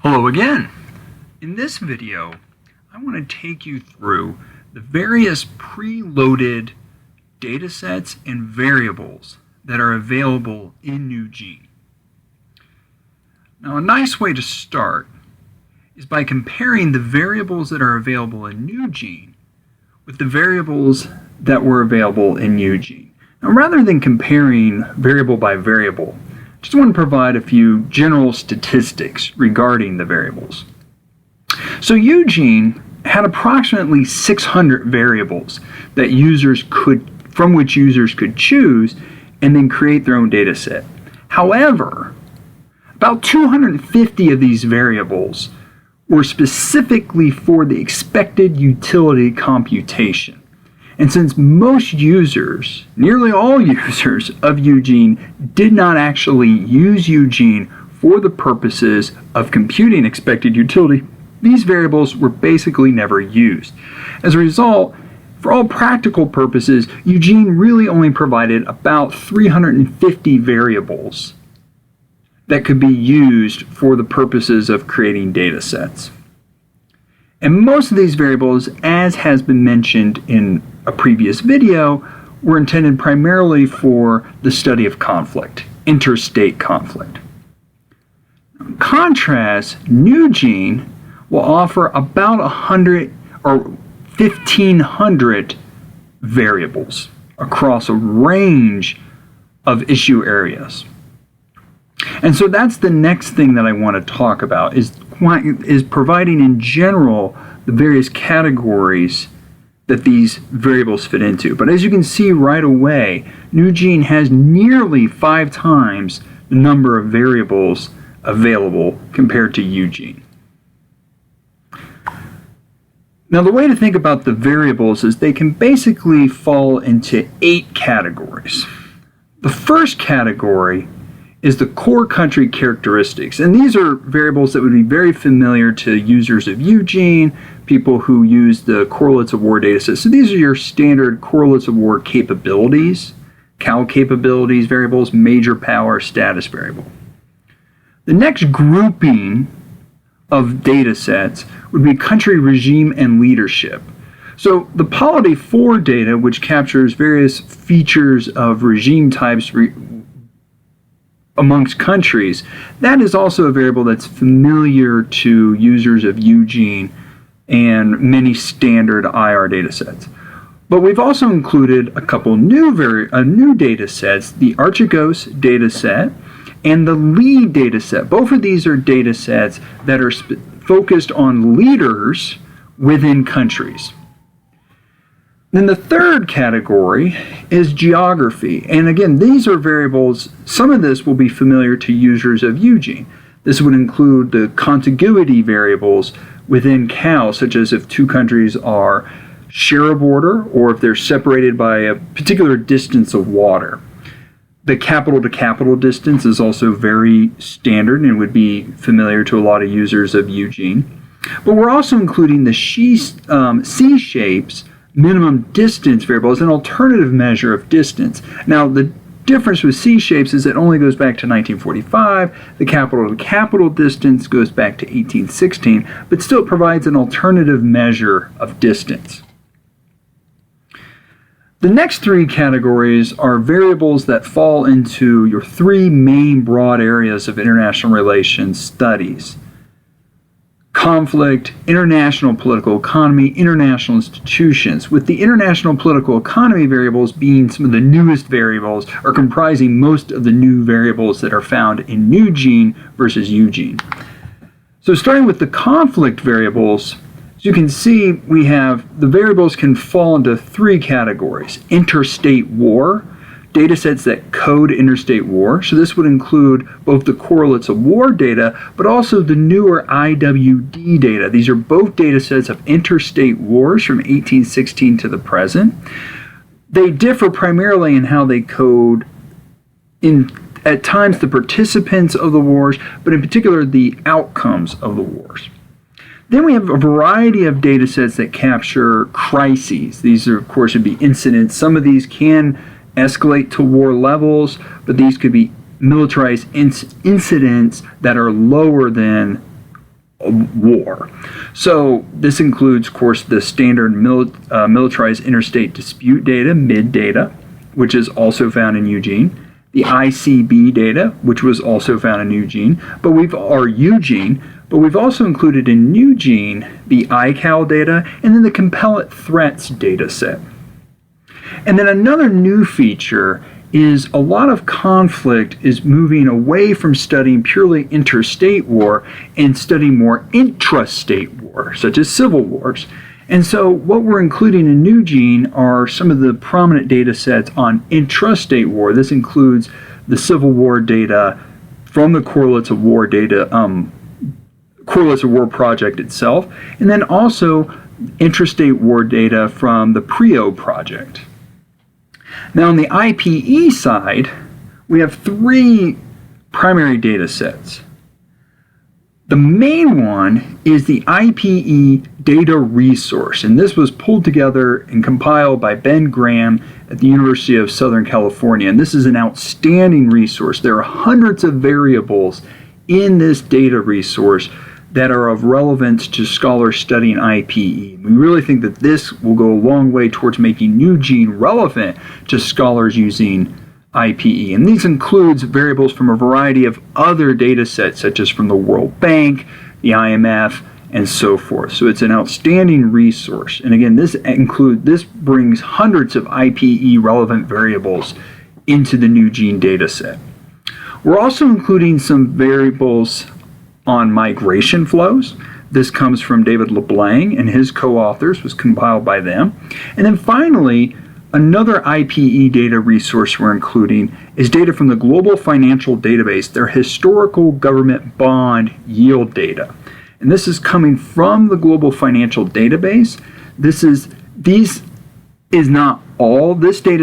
Hello again. In this video, I want to take you through the various preloaded datasets and variables that are available in NewGene. Now, a nice way to start is by comparing the variables that are available in NewGene with the variables that were available in NewGene. Now, rather than comparing variable by variable, I just want to provide a few general statistics regarding the variables. So NewGene had approximately 600 variables that from which users could choose and then create their own data set. However, about 250 of these variables were specifically for the expected utility computation. And since most users, nearly all users of NewGene, did not actually use NewGene for the purposes of computing expected utility, these variables were basically never used. As a result, for all practical purposes, NewGene really only provided about 350 variables that could be used for the purposes of creating data sets. And most of these variables, as has been mentioned in a previous video, were intended primarily for the study of conflict, interstate conflict. In contrast, NewGene will offer about 100 or 1,500 variables across a range of issue areas. And so that's the next thing that I want to talk about is providing in general the various categories that these variables fit into. But as you can see right away, NewGene has nearly 5 times the number of variables available compared to NewGene. Now, the way to think about the variables is they can basically fall into 8 categories. The first category is the core country characteristics. And these are variables that would be very familiar to users of NewGene, people who use the correlates of war dataset. So these are your standard correlates of war capabilities, CAL capabilities variables, major power, status variable. The next grouping of datasets would be country regime and leadership. So the polity 4 data, which captures various features of regime types amongst countries, that is also a variable that's familiar to users of NewGene and many standard IR datasets. But we've also included a couple new datasets, the Archegos dataset and the lead dataset. Both of these are datasets that are focused on leaders within countries. Then the third category is geography. And again, these are variables, some of this will be familiar to users of NewGene. This would include the contiguity variables within CAL, such as if two countries share a border or if they're separated by a particular distance of water. The capital to capital distance is also very standard and would be familiar to a lot of users of NewGene. But we're also including the C-shapes minimum distance variable as an alternative measure of distance. Now, the difference with C-shapes is it only goes back to 1945. The capital to capital distance goes back to 1816, but still it provides an alternative measure of distance. The next 3 categories are variables that fall into your 3 main broad areas of international relations studies: conflict, international political economy, international institutions, with the international political economy variables being some of the newest variables, or comprising most of the new variables that are found in NewGene versus NewGene. So starting with the conflict variables, as you can see, we have the variables can fall into 3 categories: interstate war, datasets that code interstate war. So this would include both the correlates of war data, but also the newer IWD data. These are both datasets of interstate wars from 1816 to the present. They differ primarily in how they code at times the participants of the wars, but in particular the outcomes of the wars. Then we have a variety of data sets that capture crises. These are, of course, would be incidents. Some of these can escalate to war levels, but these could be militarized incidents that are lower than war. So this includes, of course, the standard militarized interstate dispute data, MID data, which is also found in NewGene, the ICB data, which was also found in NewGene, but we've also included in NewGene the ICAL data and then the compellent threats data set. And then another new feature is a lot of conflict is moving away from studying purely interstate war and studying more intrastate war, such as civil wars. And so what we're including in NewGene are some of the prominent data sets on intrastate war. This includes the Civil War data from the Correlates of War data, Correlates of War project itself, and then also intrastate war data from the PRIO project. Now on the IPE side, we have three primary data sets. The main one is the IPE data resource, and this was pulled together and compiled by Ben Graham at the University of Southern California, and this is an outstanding resource. There are hundreds of variables in this data resource that are of relevance to scholars studying IPE. We really think that this will go a long way towards making NewGene relevant to scholars using IPE. And these includes variables from a variety of other data sets, such as from the World Bank, the IMF, and so forth. So it's an outstanding resource. And again, this brings hundreds of IPE relevant variables into the NewGene data set. We're also including some variables on migration flows. This comes from David LeBlanc and his co-authors, was compiled by them. And then finally, another IPE data resource we're including is data from the Global Financial Database, their historical government bond yield data. And this is coming from the Global Financial Database. This data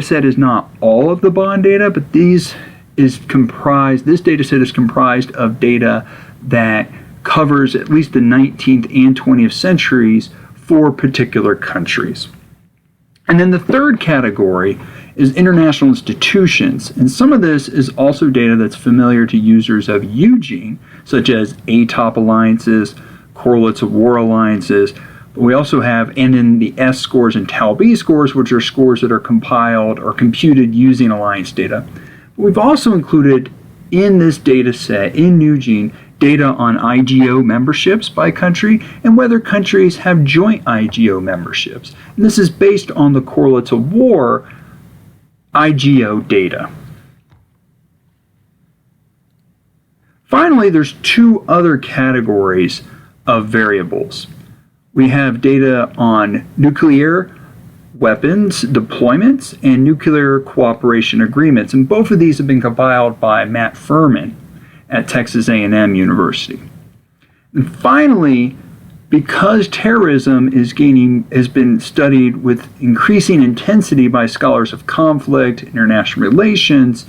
set is not all of the bond data, but this data set is comprised of data that covers at least the 19th and 20th centuries for particular countries. And then the third category is international institutions, and some of this is also data that's familiar to users of NewGene, such as ATOP alliances, correlates of war alliances, but we also have, and in the S scores and Tau B scores, which are scores that are compiled or computed using alliance data. We've also included in this data set, in NewGene, data on IGO memberships by country and whether countries have joint IGO memberships. And this is based on the Correlates of War IGO data. Finally, there's two other categories of variables. We have data on nuclear weapons deployments and nuclear cooperation agreements, and both of these have been compiled by Matt Furman at Texas A&M University. And finally, because terrorism has been studied with increasing intensity by scholars of conflict, international relations,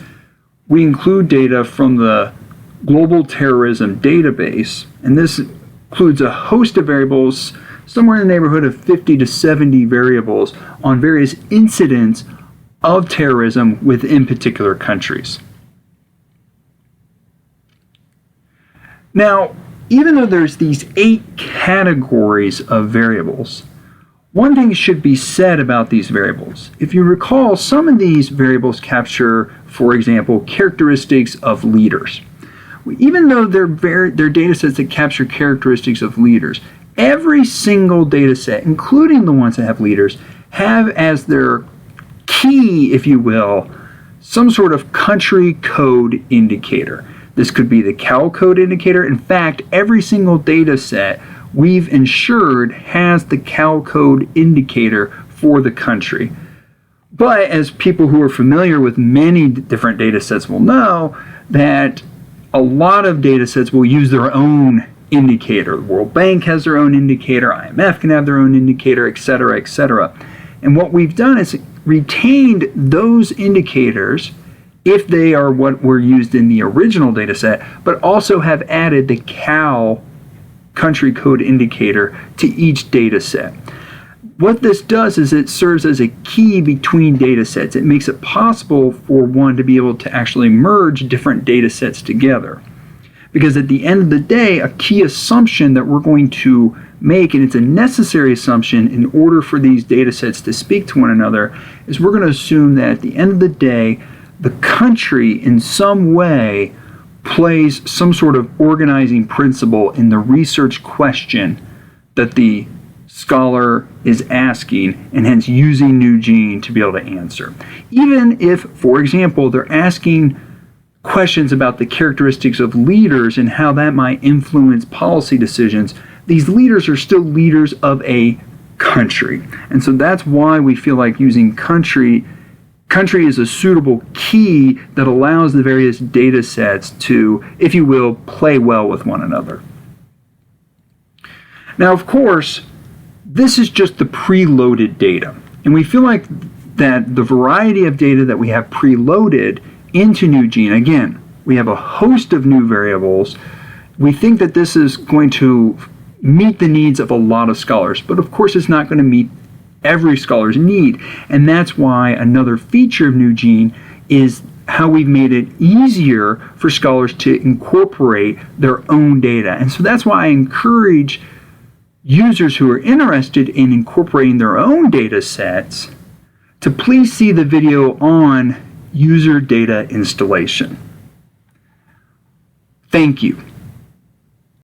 we include data from the Global Terrorism Database, and this includes a host of variables, somewhere in the neighborhood of 50 to 70 variables on various incidents of terrorism within particular countries. Now, even though there's these 8 categories of variables, one thing should be said about these variables. If you recall, some of these variables capture, for example, characteristics of leaders. Even though they're data sets that capture characteristics of leaders, every single data set, including the ones that have leaders, have as their key, if you will, some sort of country code indicator. This could be the CAL code indicator. In fact, every single data set we've ensured has the CAL code indicator for the country. But as people who are familiar with many different data sets will know, that a lot of data sets will use their own indicator. The World Bank has their own indicator, IMF can have their own indicator, etc., etc. And what we've done is retained those indicators if they are what were used in the original data set, but also have added the CAL country code indicator to each data set. What this does is it serves as a key between data sets. It makes it possible for one to be able to actually merge different data sets together. Because at the end of the day, a key assumption that we're going to make, and it's a necessary assumption in order for these data sets to speak to one another, is we're going to assume that at the end of the day, the country in some way plays some sort of organizing principle in the research question that the scholar is asking, and hence using NewGene to be able to answer. Even if, for example, they're asking questions about the characteristics of leaders and how that might influence policy decisions, these leaders are still leaders of a country. And so that's why we feel like using country is a suitable key that allows the various data sets to, if you will, play well with one another. Now, of course, this is just the preloaded data. And we feel like that the variety of data that we have preloaded into NewGene, again, we have a host of new variables. We think that this is going to meet the needs of a lot of scholars, but of course it's not going to meet every scholar's need. And that's why another feature of NewGene is how we've made it easier for scholars to incorporate their own data. And so that's why I encourage users who are interested in incorporating their own data sets to please see the video on user data installation. Thank you.